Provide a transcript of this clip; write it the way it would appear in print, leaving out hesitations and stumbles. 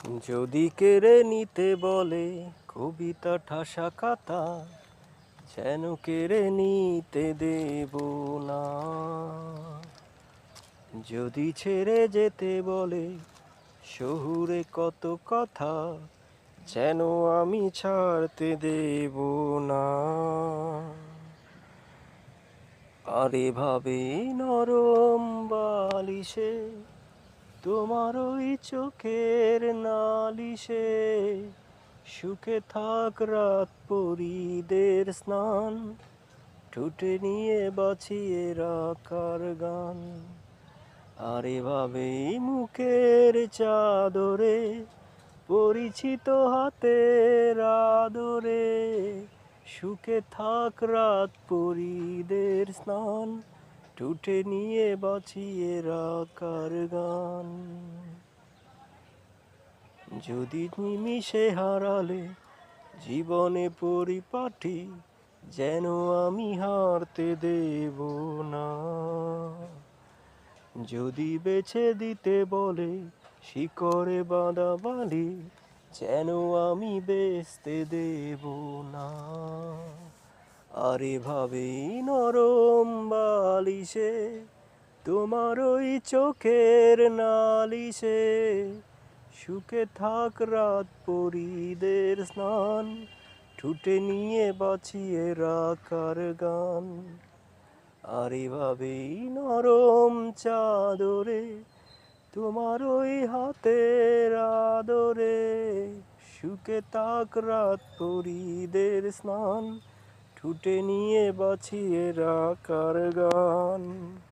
যদি কেড়ে নিতে বলে কবিতা ঠাসা খাতা, যেন কেড়ে নিতে দেব না। যদি ছেড়ে যেতে বলে শহুরে কত কথা, যেন আমি ছাড়তে দেব না। আর এভাবে নরম বালিশে তোমার ওই চোখের নালিশে সুখে থাক রাত পরীদের স্নান, ঠোঁটে নিয়ে বাঁচিয়ে রাখার গান। আর এভাবেই মুখের চাদরে পরিচিত হাতের আদরে সুখে থাক রাত পরীদের স্নান, ঠোঁটে নিয়ে বাঁচিয়ে রাখার গান। যদি নিমিষে হারালে জীবনে পরিপাটি, যেন আমি হারতে দেব না। যদি বেছে দিতে বলে শিকড়ে বাঁধা বালি, যেন আমি বেচতে দেব না। আর এভাবেই নরম বালিশে তোমার ওই চোখের নালিশে সুখে থাক রাত পরীদের স্নান, ঠোঁটে নিয়ে বাঁচিয়ে রাখার গান। আর এভাবেই নরম চাদরে তোমার ওই হাতের আদরে সুখে থাক রাত পরীদের স্নান, ঠোঁটে নিয়ে বাঁচিয়ে রাখার গান।